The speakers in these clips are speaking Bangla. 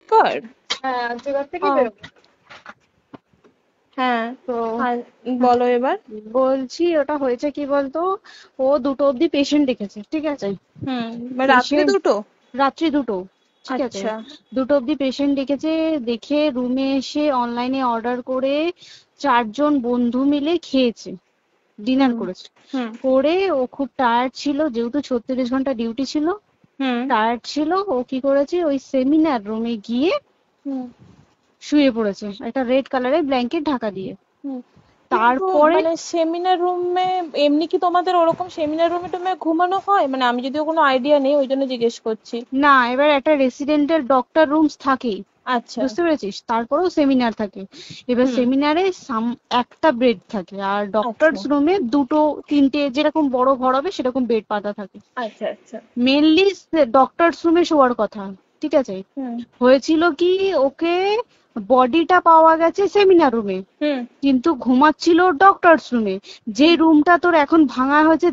গড। হ্যাঁ আর্যিকর থেকেই বেরোবে। হ্যাঁ। তো আর বলো এবার। বলছি ওটা হয়েছে কি বলতো, ও 2টো অব্দি পেশেন্ট দেখেছে, ঠিক আছে। রাত্রি পেশেন্ট 2টো? রাত্রি 2টো, ঠিক আছে। আচ্ছা। 2টো অব্দি পেশেন্ট দেখেছে, দেখে রুমে এসে অনলাইনে অর্ডার করে 4জন বন্ধু মিলে খেয়েছে, ডিনার হুম করেছে। হুম করে ও খুব টায়ার্ড ছিল, যেহেতু 36 ঘন্টা ডিউটি ছিল, হুম টায়ার্ড ছিল। ও কি করেছে, ওই সেমিনার রুমে গিয়ে হুম শুয়ে পড়েছে একটা রেড কালারের ব্ল্যাঙ্কেট ঢাকা দিয়ে। হুম। কিন্তু তারপরে মানে সেমিনার রুমে এমনি কি তোমাদের ওরকম সেমিনার রুমে টুমে ঘুমানো হয়? মানে আমি যদিও কোনো আইডিয়া নেই, ওই জন্য জিজ্ঞেস করছি। না, এবার একটা রেসিডেন্টের ডক্টর রুমস থাকেই, আচ্ছা। বুঝতে পেরেছিস, তারপরেও সেমিনার থাকে। এবার হুম। সেমিনারে একটা বেড থাকে, আর আচ্ছা ডক্টরস রুমে 2টো 3টে যেরকম বড় ঘর হবে সেরকম বেড পাতা থাকে। আচ্ছা আচ্ছা। মেনলি ডক্টরস রুমে শোয়ার কথা, ঠিক আছে। হুম হয়েছিল কি, ওকে বডিটা পাওয়া গেছে সেমিনার রুমে, হুম কিন্তু ঘুমাচ্ছিল ডক্টরস রুমে। যে হুম রুমটা তোর এখন ভাঙা হয়েছে,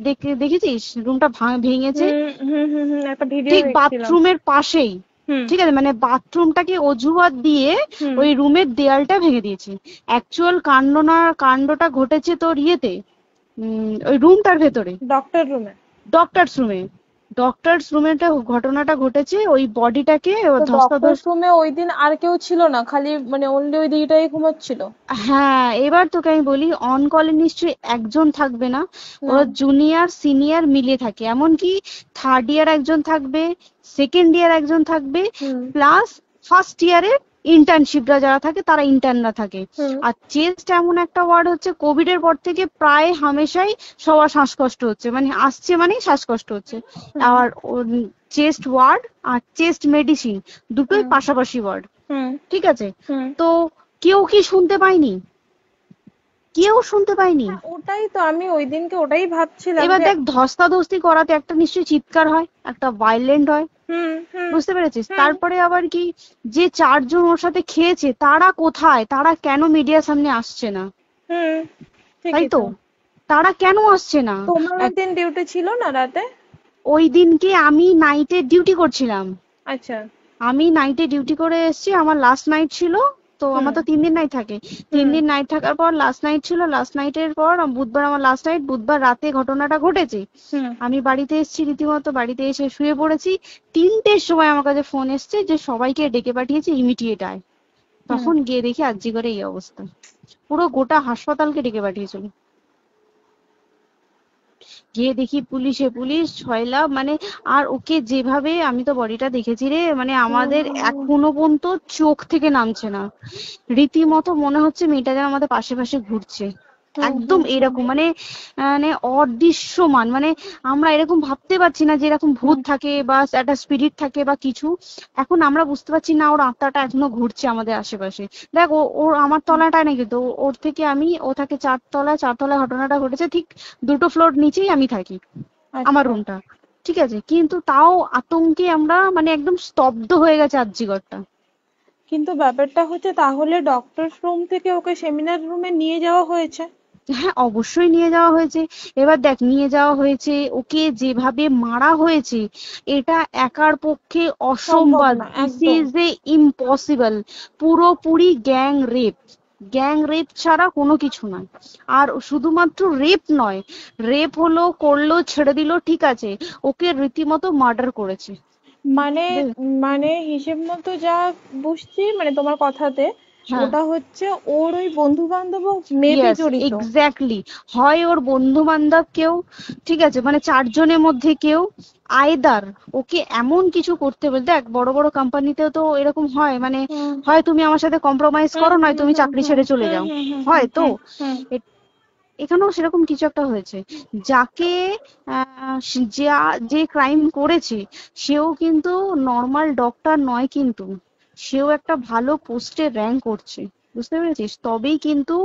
দেখেছিস রুমটা ভেঙেছে, হুম হুম হুম হুম, একটা ভিডিও ঠিক দেখছিলাম। বাথরুমের পাশেই, হুম ঠিক আছে, মানে বাথরুমটাকে অজুহাত দিয়ে হুম ওই রুমের দেয়ালটা ভেঙে দিয়েছে। অ্যাকচুয়াল কাণ্ডটা ঘটেছে তোর ইয়েতে, ওই রুমটার ভেতরে, ডক্টর রুমে? ডক্টরস রুমে। ডক্টরস রুমেটা ঘটনাটা ঘটেছে, ওই বডিটাকে তো ডক্টর ধস্তাধস্তি। রুমে ওই দিন আর কেউ ছিল না, খালি মানে অনলি ওই দিদিটাই ঘুমাচ্ছিল? হ্যাঁ, এবার তোকে আমি বলি, অন কলে নিশ্চয়ই একজন থাকবে না, না। ওরা জুনিয়র সিনিয়র মিলিয়ে থাকে, এমনকি থার্ড ইয়ার একজন থাকবে, সেকেন্ড ইয়ার একজন থাকবে, হুম প্লাস ফার্স্ট ইয়ারের ইন্টার্নশিপরা যারা থাকে তারা ইন্টার্নরা থাকে। হুম আর চেস্ট এমন একটা ওয়ার্ড হচ্ছে, কোভিড এর পর থেকে প্রায় হামেশাই সবার শ্বাসকষ্ট হচ্ছে, মানে আসছে মানেই শ্বাসকষ্ট হচ্ছে। হুম আর চেস্ট ওয়ার্ড আর চেস্ট মেডিসিন দুটোই হুম পাশাপাশি ওয়ার্ড, হুম ঠিক আছে। হুম। তো কেউ কি শুনতে পায়নি? কেউ শুনতে পায়নি। হ্যাঁ, ওটাই তো আমি ওই দিনকে ওটাই ভাবছিলাম এবার যে। দেখ, ধস্তাধস্তি করাতে একটা নিশ্চয়ই চিৎকার হয়, একটা ভাইলেন্ট হয়, হুম হুম বুঝতে পেরেছিস। হুম তারপরে আবার কি, যে 4জন ওর সাথে খেয়েছে তারা কোথায়, তারা কেন মিডিয়ার সামনে আসছে না? হুম। তাই ঠিকই তো, তো। তারা কেন আসছে না? তোমার ওই এক- দিন ডিউটি ছিল না রাতে? ওই দিনকে আমি নাইটে ডিউটি করছিলাম। আচ্ছা। আমি নাইটে ডিউটি করে এসেছি, আমার লাস্ট নাইট ছিল। তো হুম আমার তো 3 দিন নাইট থাকে, তিন হুম দিন নাইট থাকার পর লাস্ট নাইট ছিল, লাস্ট নাইটের পর বুধবার আমার লাস্ট নাইট, বুধবার রাতে ঘটনাটা ঘটেছে। হুম আমি বাড়িতে এসেছি, রীতিমতো বাড়িতে এসে শুয়ে পড়েছি। 3টের সময় আমার কাছে ফোন এসছে যে সবাইকে ডেকে পাঠিয়েছে, ইমিডিয়েট আয়। হুম। তখন গিয়ে দেখি আরজি করে এই অবস্থা, পুরো গোটা হাসপাতালকে ডেকে পাঠিয়েছিল। গিয়ে দেখি পুলিশ ছয়লা, মানে, আর ওকে যেভাবে, আমি তো বডিটা দেখেছি রে, মানে আমাদের হুম এখনো পর্যন্ত চোখ থেকে নামছে না। রীতিমতো মনে হচ্ছে মেয়েটা যেন আমাদের পাশে পাশে ঘুরছে, হুম একদম হুম হুম এরকম, মানে মানে অদৃশ্যমান, মানে আমরা এরকম ভাবতে পারছি না যে এরকম ভূত হুম থাকে বা একটা স্পিরিট থাকে বা কিছু। এখন আমরা বুঝতে পারছি না ওর আত্মাটা এখনো ঘুরছে আমাদের আশেপাশে। দেখ, ওর আমার তলাটায় নাকি, তো ওর থেকে ও থাকে 4তলায়, 4তলায় ঘটনাটা ঘটেছে, ঠিক 2টো ফ্লোর নিচেই আমি থাকি, আমার আচ্ছা। রুমটা, ঠিক আছে। কিন্তু তাও আতঙ্কে আমরা মানে একদম স্তব্ধ হয়ে গেছে আর্জিগরটা। কিন্তু ব্যাপারটা হচ্ছে, তাহলে ডক্টর রুম থেকে ওকে সেমিনার রুমে নিয়ে যাওয়া হয়েছে? হ্যাঁ, অবশ্যই নিয়ে যাওয়া হয়েছে। এবার দেখ, নিয়ে যাওয়া হয়েছে, ওকে যেভাবে মারা হয়েছে, এটা একার পক্ষে সম্ভব অসম্ভব, না দিস একদম। Is a impossible. পুরোপুরি গ্যাং রেপ, গ্যাং রেপ ছাড়া কোনো কিছু নয়। আর শুধুমাত্র রেপ নয়, রেপ হলো, করলো, ছেড়ে দিল, ঠিক আছে, ওকে রীতিমতো মার্ডার করেছে। মানে মানে হিসেব মতো যা বুঝছি মানে তোমার কথাতে, হ্যাঁ, ওটা হচ্ছে ওর ওই বন্ধু বান্ধব মেবি ইয়েস, জড়িত। এক্স্যাক্টলি। হয় ওর বন্ধু বান্ধব কেউ, ঠিক আছে, মানে 4জনের মধ্যে কেউ, আইদার ওকে এমন কিছু করতে বলতে, দেখ বড় বড় কোম্পানিতেও তো এরকম হয়, মানে হুম হয় তুমি আমার সাথে কম্প্রোমাইজ হুম করো, নয় হুম তুমি হুম চাকরি হুম ছেড়ে চলে হুম যাও, হুম হুম হয় হুম তো। হুম হুম। এ- এখানেও সেরকম কিছু একটা হয়েছে, যাকে যে ক্রাইম করেছে সেও কিন্তু নর্মাল ডক্টর নয়, কিন্তু সেও একটা ভালো পোস্টে র্যাঙ্ক করছে, বুঝতে পেরেছিস, তবেই কিন্তু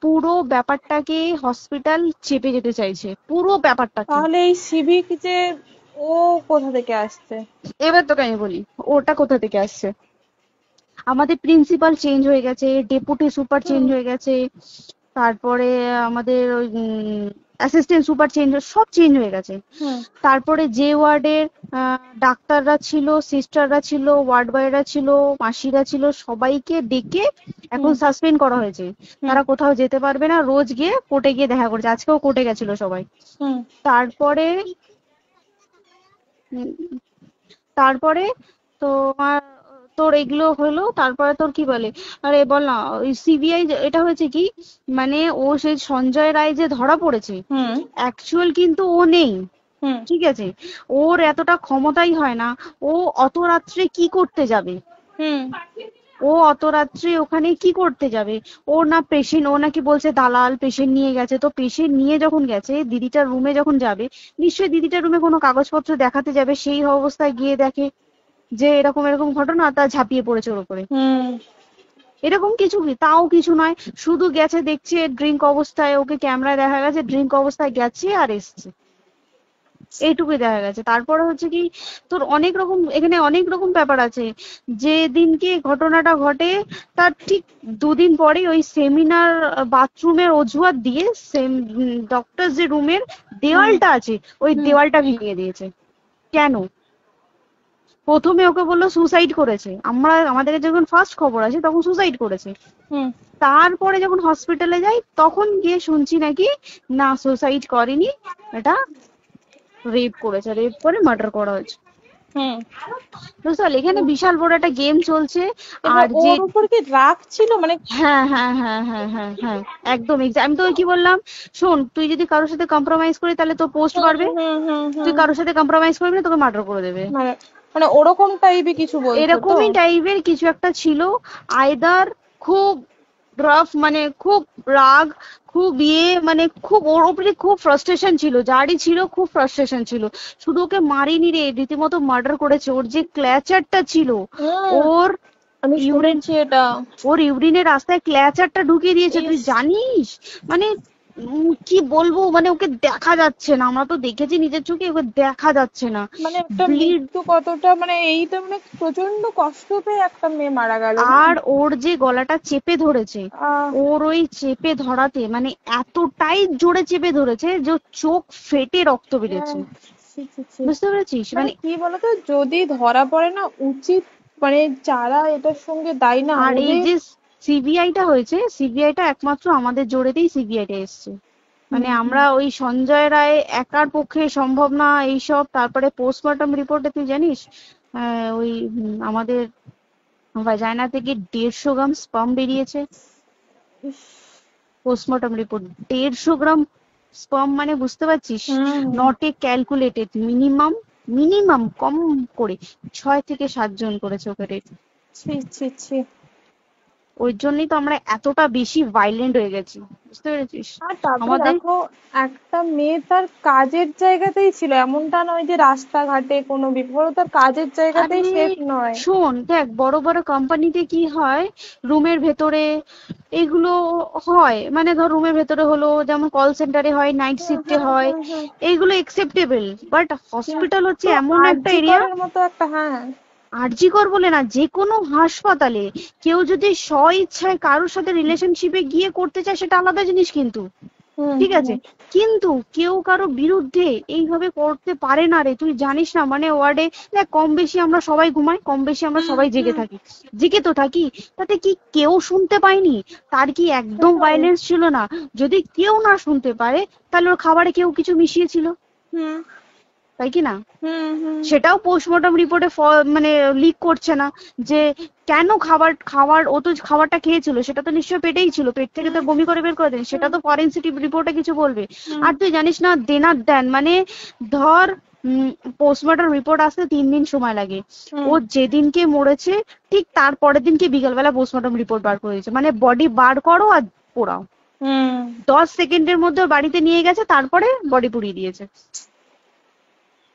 পুরো ব্যাপারটাকে হসপিটাল চেপে যেতে চাইছে, পুরো ব্যাপারটাকে। তাহলে এই সিভিক যে, ও কোথা থেকে আসছে? এবার তোকে আমি বলি ওটা কোথা থেকে আসছে। আমাদের প্রিন্সিপাল চেঞ্জ হয়ে গেছে, ডেপুটি সুপার চেঞ্জ হুম হয়ে গেছে, তারপরে আমাদের ওই অ্যাসিস্ট্যান্ট সুপার চেঞ্জ, সব চেঞ্জ হয়ে গেছে। হুম তারপরে যে ওয়ার্ডের ডাক্তাররা ছিল, সিস্টাররা ছিল, ওয়ার্ড বয়রা ছিল, মাসিরা ছিল, সবাইকে ডেকে এখন হুম সাসপেন্ড করা হয়েছে। হুম তারা কোথাও যেতে পারবে না, রোজ গিয়ে কোর্টে গিয়ে দেখা করছে। আজকেও কোর্টে গেছিল সবাই। হুম তারপরে উম, তারপরে তোমার তোর এগুলো হলো, তারপরে তোর কি বলে, আরে বল না, ওই সিবিআই এটা হয়েছে কি, মানে ও সেই সঞ্জয় রায় যে ধরা পড়েছে, হুম অ্যাকচুয়াল কিন্তু ও নেই, হুম ঠিক আছে? ওর এতটা ক্ষমতাই হয় না। ও অত রাত্রে কি করতে যাবে? হুম ও অত রাত্রে ওখানে কি করতে যাবে? ও না পেশেন্ট, ও নাকি বলছে দালাল পেশেন্ট নিয়ে গেছে। তো পেশেন্ট নিয়ে যখন গেছে, দিদিটার রুমে যখন যাবে, নিশ্চয়ই দিদিটার রুমে কোনো কাগজপত্র দেখাতে যাবে, সেই অবস্থায় গিয়ে দেখে যে এরকম এরকম ঘটনা, তা ঝাঁপিয়ে পড়েছে ওর উপরে। হুম এরকম কিছু কি, তাও কিছু নয়, শুধু গেছে দেখছে ড্রিঙ্ক অবস্থায়, ওকে ক্যামেরায় দেখা গেছে ড্রিঙ্ক অবস্থায় গেছে আর এসছে, এইটুকুই দেখা গেছে। তারপরে হচ্ছে কি, তোর অনেক রকম, এখানে অনেক রকম ব্যাপার আছে। যে দিনকে ঘটনাটা ঘটে তার ঠিক দুদিন পরে ওই সেমিনার বাথরুমের অজুহাত দিয়ে ডক্টর যে রুমের হুম দেওয়ালটা আছে, ওই হুম দেওয়ালটা ভেঙে দিয়েছে। কেন? প্রথমে ওকে বললো সুসাইড করেছে, আমাদের যখন ফার্স্ট খবর আছে তখন সুসাইড করেছে। হুম তারপরে যখন হসপিটালে যাই তখন গিয়ে শুনছি নাকি না, সুসাইড করেনি, এটা রেপ করেছে, রেপ করে মার্ডার করা হয়েছে। হুম বুঝতে পারলি, এখানে বিশাল বড় একটা গেম চলছে। এবার আর যে ওর উপর কি রাগ ছিল মানে? হ্যাঁ হ্যাঁ হ্যাঁ হ্যাঁ হ্যাঁ হ্যাঁ, একদম আমি তো কি বললাম, শোন, তুই যদি কারোর সাথে কম্প্রোমাইজ করি তাহলে তোর পোস্ট হুম বাড়বে, হুম হুম তুই হুম কারোর সাথে কম্প্রোমাইজ করবি না, তোকে মার্ডার করে দেবে। মানে মানে ওরকম টাইপই কিছু বলছো তো? এরকমই টাইপের কিছু একটা ছিল। আইদার খুব রাফ, মানে খুব রাগ, খুব মানে খুব ওর উপরে খুব ফ্রাস্ট্রেশন ছিল, যারই ছিল খুব ফ্রাস্ট্রেশন ছিল। শুধু ওকে মারিনি রে, রীতিমতো মার্ডার করেছে। ওর যে ক্ল্যাচারটা ছিল, হুম ওর আমি ইউরিন, শুনেছি এটা। ওর ইউরিনের রাস্তায় ক্ল্যাচারটা ঢুকিয়ে দিয়েছে, তুই ইস, জানিস? মানে কি বলবো, মানে ওকে দেখা যাচ্ছে না, আমরা তো দেখেছি নিজের চোখে, ওকে দেখা যাচ্ছে না। মানে একটা ব্লিড। মৃত্যু কতটা, মানে এইটা মানে প্রচন্ড কষ্ট পেয়ে একটা মেয়ে মারা গেল না? আর ওর যে গলাটা চেপে ধরেছে, আহ ওর ওই চেপে ধরাতে মানে এতটাই জোরে চেপে ধরেছে যে ওর চোখ ফেটে রক্ত বেরিয়েছে। আহ, ছি, ছি, ছি। বুঝতে পেরেছিস? মানে মানে কি বলতো, যদি ধরা পড়ে না, উচিত মানে যারা এটার সঙ্গে দায়ী না আর এই ওদের। যে সিবিআইটা হয়েছে, সিবিআইটা একমাত্র আমাদের জোরেতেই সিবিআইটা এসছে। মানে হুম হুম আমরা ওই সঞ্জয় রায় একার পক্ষে সম্ভব না এইসব। তারপরে পোস্টমর্টম রিপোর্টে তুই জানিস, ওই আমাদের ভাজাইনা থেকে 150 গ্রাম স্পাম বেরিয়েছে। ইস, পোস্টমর্টম রিপোর্ট, 150 গ্রাম স্পাম, মানে বুঝতে পারছিস? Hmm not a calculated, minimum, minimum কম করে 6 থেকে 7 জন করেছে ওকে রেট। ছি ছি ছি। ওই জন্যই তো আমরা এতটা বেশি ভাইলেন্ট হয়ে গেছি, বুঝতে পেরেছিস? আর তারপর আমাদের দেখো, একটা মেয়ে তার কাজের জায়গাতেই ছিল, এমনটা নয় যে রাস্তাঘাটে কোনো বিপদ, ও তার কাজের আরে জায়গাতেই সেফ নয়। শোন, দেখ বড় বড় কোম্পানিতে কি হয়, রুমের ভেতরে এগুলো হয়, মানে ধর রুমের ভেতরে হলো, যেমন কল সেন্টারে হয়, নাইট হুম শিফটে হুম হয়, হুম হুম। এইগুলো একসেপ্টেবল। বাট হসপিটাল হচ্ছে কিন্তু এমন একটা আরজি এরিয়া, করের মতো একটা, হ্যাঁ। আরজি কর বলে না, যে কোনো হাসপাতালে কেউ যদি স্ব ইচ্ছায় কারোর সাথে রিলেশনশিপে গিয়ে করতে চায় সেটা আলাদা জিনিস কিন্তু, হুম ঠিক আছে? হুম কিন্তু কেউ কারো বিরুদ্ধে এইভাবে করতে পারে না রে, তুই জানিস না? মানে ওয়ার্ডে দেখ, কম বেশি আমরা সবাই ঘুমাই, কম বেশি আমরা হুম সবাই জেগে হুম। থাকি, জেগে তো থাকি। তাতে কি কেউ শুনতে পায়নি? তার কি একদম সেটাই। ভাইলেন্স ছিল না? যদি কেউ না শুনতে পারে, তাহলে ওর খাবারে কেউ কিছু মিশিয়েছিল, হুম তাই কি না? হুম হুম সেটাও পোস্টমর্টম রিপোর্টে মানে লিক করছে না যে কেন খাবার খাবার ও তো খাবারটা খেয়েছিল, সেটা তো নিশ্চয়ই পেটেই ছিল, পেট থেকে তো হুম বমি করে বের করে দেন, সেটা হুম তো ফরেনসিক রিপোর্টে কিছু বলবে। হুম আর তুই জানিস না, দেনার দেন মানে ধর পোস্টমর্টম রিপোর্ট আসতে 3 দিন সময় লাগে। হুম ও যেদিনকে মরেছে ঠিক তার পরের দিনকে বিকালবেলা পোস্টমর্টম রিপোর্ট বার করে দিয়েছে, মানে বডি বার করো আর পোড়াও, হুম। 10 সেকেন্ডের মধ্যে ওর বাড়িতে নিয়ে গেছে, তারপরে বডি পুড়িয়ে দিয়েছে।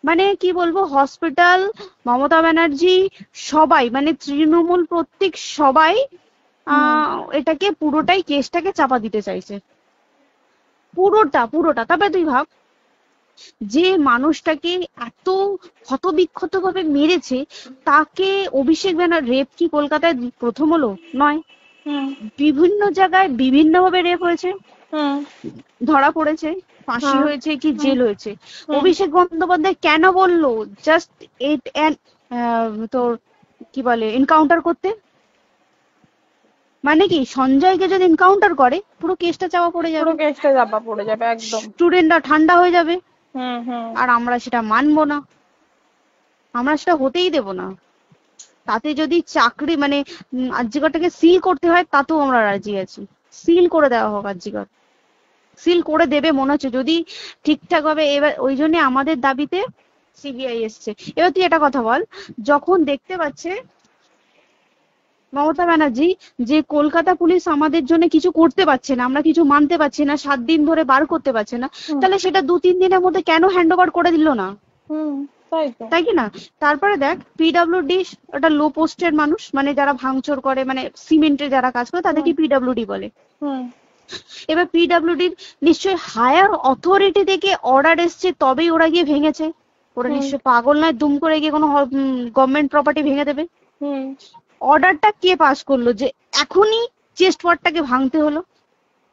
মানে কি বলবো, হসপিটাল, মমতা ব্যানার্জি, সবাই মানে তৃণমূল প্রত্যেক সবাই হুম এটাকে পুরোটাই কেসটাকে চাপা দিতে চাইছে, পুরোটা পুরোটা। তবে তুই ভাব, যে মানুষটাকে এত ক্ষতবিক্ষত ভাবে মেরেছে, তাকে অভিষেক ব্যানার, রেপ কি কলকাতায় প্রথম হলো? নয়, হুম বিভিন্ন জায়গায় বিভিন্ন ভাবে রেপ হয়েছে। হুম। ধরা পড়েছে, ফাঁসি হ্যাঁ। হয়েছে কি হুম। জেল হয়েছে। হুম। অভিষেক বন্দ্যোপাধ্যায় কেন বললো জাস্ট এইট তোর কি বলে এনকাউন্টার করতে? মানে কি সঞ্জয়কে যদি এনকাউন্টার করে পুরো কেসটা চাপা পড়ে পুরো যাবে, কেসটা চাপা পড়ে যাবে একদম। স্টুডেন্টরা ঠান্ডা হয়ে যাবে, হুম হুম। আর আমরা সেটা মানবো না, আমরা সেটা হতেই দেব না। তাতে যদি চাকরি মানে আরজিকরটাকে সিল করতে হয় তাতেও আমরা রাজি আছি, সিল করে দেওয়া হোক আরজিকর, সিল করে দেবে মনে হচ্ছে যদি ঠিকঠাক ভাবে। এবার ওই জন্য আমাদের দাবিতে সিবিআই এসছে। এবার তুই একটা কথা বল, যখন দেখতে পাচ্ছে মমতা ব্যানার্জি যে কলকাতা পুলিশ আমাদের জন্য কিছু করতে পারছে না, আমরা কিছু মানতে পারছি না, 7 দিন ধরে বার করতে পারছে না, হুম। তাহলে সেটা 2-3 দিনের মধ্যে কেন হ্যান্ড ওভার করে দিল না? হুম। তাই তো। তাই কি না? তারপরে দেখ পিডব্লিউডি একটা লো পোস্টের মানুষ, মানে যারা ভাঙচুর করে, মানে সিমেন্টের যারা কাজ করে তাদেরকে হুম। পিডব্লিউডি বলে। হুম। এবার পিডব্লিউডির নিশ্চয়ই হায়ার অথরিটি থেকে অর্ডার এসছে তবেই ওরা গিয়ে ভেঙেছে। ওরা হুম। নিশ্চয়ই পাগল নয় দুম করে গিয়ে কোনো গভর্নমেন্ট প্রপার্টি ভেঙে দেবে। হুম। অর্ডারটা কে পাস করলো যে এখনই চেস্ট ওয়ার্ডটাকে ভাঙতে হলো?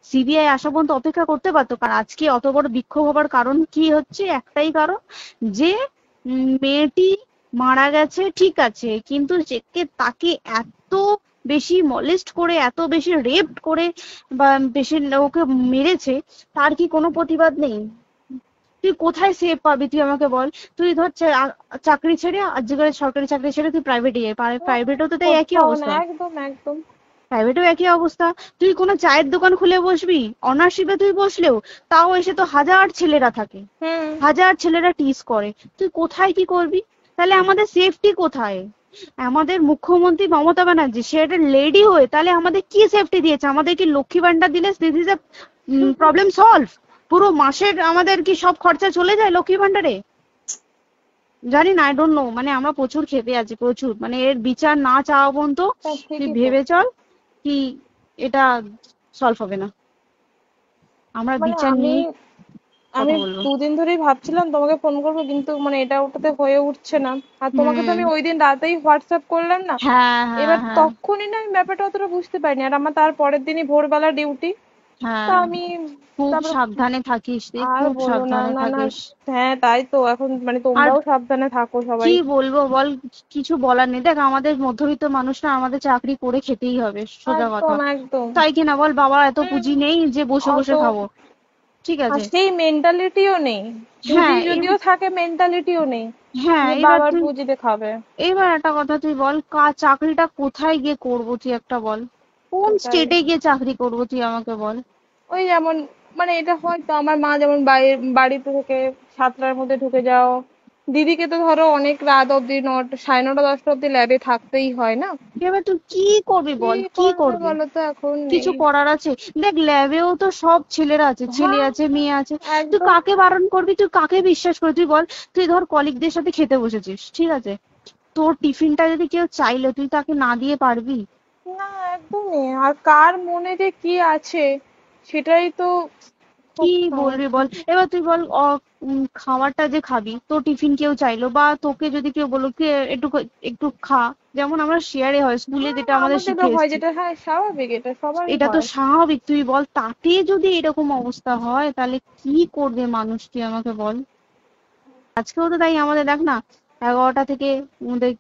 সিবিআই আসা পর্যন্ত অপেক্ষা করতে পারতো। কারণ আজকে অত বড় বিক্ষোভ হবার কারণ কি হচ্ছে? একটাই কারণ, যে মেয়েটি মারা গেছে ঠিক আছে, কিন্তু তাকে এত বেশি মলেস্ট করে, এত বেশি রেপ করে বা বেশি ওকে মেরেছে, তার কি কোনো প্রতিবাদ নেই? তুই কোথায় সেফ পাবি তুই আমাকে বল? তুই ধর চাকরি ছেড়ে আজকের সরকারি চাকরি ছেড়ে তুই প্রাইভেটে যাই, প্রাইভেটেও তো তাই একই কোথাও না, অবস্থা, একদম একদম। প্রাইভেটেও একই অবস্থা। তুই কোনো চায়ের দোকান খুলে বসবি, অনার্সশিপে তুই বসলেও তাও এসে তো হাজার ছেলেরা থাকে, হুম। হাজার ছেলেরা টিজ করে, তুই কোথায় কি করবি? তাহলে আমাদের সেফটি কোথায়? আমাদের মুখ্যমন্ত্রী মমতা ব্যানার্জি সে একটা লেডি হয়ে তাহলে আমাদের কি সেফটি দিয়েছে? আমাদের কি লক্ষ্মী ভান্ডার দিলে this is a problem solve? পুরো মাসের আমাদের কি সব খরচা চলে যায় লক্ষ্মী ভান্ডারে? জানি না, আই ডোন্ট নো। মানে আমরা প্রচুর ক্ষেপে আছি, প্রচুর। মানে এর বিচার না চাওয়া পর্যন্ত তুই ঠিকই তো। ভেবে চল কি এটা সলভ হবে না। আমরা মানে বিচার আমি নিয়ে আমি কথা বলবো। 2 দিন ধরেই ভাবছিলাম তোমাকে ফোন করবো, কিন্তু মানে এটা ওটাতে হয়ে উঠছে না। আর তোমাকে তো হুম। আমি ওই দিন রাতেই হোয়াটসঅ্যাপ করলাম না। হ্যাঁ হ্যাঁ এবার হ্যাঁ। তখনই না আমি ব্যাপারটা অতটা বুঝতে পারিনি, আর আমার তার পরের দিনই ভোরবেলা ডিউটি। তা হ্যাঁ, আমি খুব তারপর সাবধানে থাকিস রে, আর খুব বলো না, সাবধানে না না। থাকিস। হ্যাঁ তাই তো, এখন মানে আর তোমরাও সাবধানে থাকো সবাই। কি বলবো বল, কিছু বলার নেই। দেখ আমাদের মধ্যবিত্ত মানুষরা আমাদের চাকরি করে খেতেই হবে, সোজা কথা। একদম একদম। তাই কিনা বল? বাবার এত হুম। পুঁজি নেই যে বসে অত, বসে খাবো, ঠিক আর আছে? সেই মেন্টালিটিও নেই। পুঁজি হ্যাঁ যদিও থাকে, মেন্টালিটিও নেই হ্যাঁ, যে এবার বাবার তুই, পুঁজিতে খাবে। এবার একটা কথা তুই বল, চাকরিটা কোথায় গিয়ে করবো তুই একটা বল? কোন সেটাই। স্টেটে গিয়ে চাকরি করবো তুই আমাকে বল? ওই যেমন, মানে এটা হয়তো আমার মা যেমন বাড়িতে থেকে 7টার মধ্যে ঢুকে যাও, দিদিকে তো ধরো অনেক রাত অব্দি 9টা, 9:30, 10টা অব্দি ল্যাবে থাকতেই হয় না। এবার তুই কি করবি কি বল, কি করবে করবি? বলো তো, এখন কিছু নেই। করার আছে? দেখ ল্যাবেও তো সব ছেলেরা আছে, ছেলে হ্যাঁ আছে মেয়ে আছে। তুই একদম। কাকে বারণ করবি, তুই কাকে বিশ্বাস করবি তুই বল? তুই ধর কলিগদের সাথে খেতে বসেছিস, ঠিক আছে, তোর টিফিনটা যদি কেউ চাইলো তুই তাকে না দিয়ে পারবি? না একদমই। আর কার মনে যে কি আছে সেটাই তো কি খুব বলবি সমস্যা। বল? এবার তুই বল খাবারটা যে খাবি, তোর টিফিন কেউ চাইলো বা তোকে যদি কেউ বললো কে একটু একটু খা, যেমন আমরা শেয়ারে হয় স্কুলে হ্যাঁ যেটা আমাদের আমাদেরও শিখে হয়, এসেছি, যেটা হ্যাঁ স্বাভাবিক, এটা সবারই এটা তো হয়। স্বাভাবিক। তুই বল তাতে যদি এরকম অবস্থা হয় তাহলে কি করবে মানুষ, তুই আমাকে বল? আজকেও তো তাই আমাদের দেখ না, 11টা থেকে আমাদের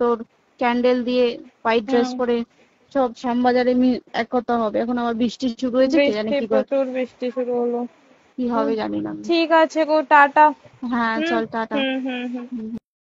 তোর ক্যান্ডেল দিয়ে হোয়াইট ড্রেস হুম। পরে সব শ্যামবাজারে একতা হবে। এখন আবার বৃষ্টি শুরু হয়েছে, কে জানে বৃষ্টি, কি প্রচুর বৃষ্টি শুরু হলো। কি হুম। হবে জানি না আমি। ঠিক আছে গো, টাটা। হ্যাঁ হুম চল টাটা। হুম হুম হুম। হুম।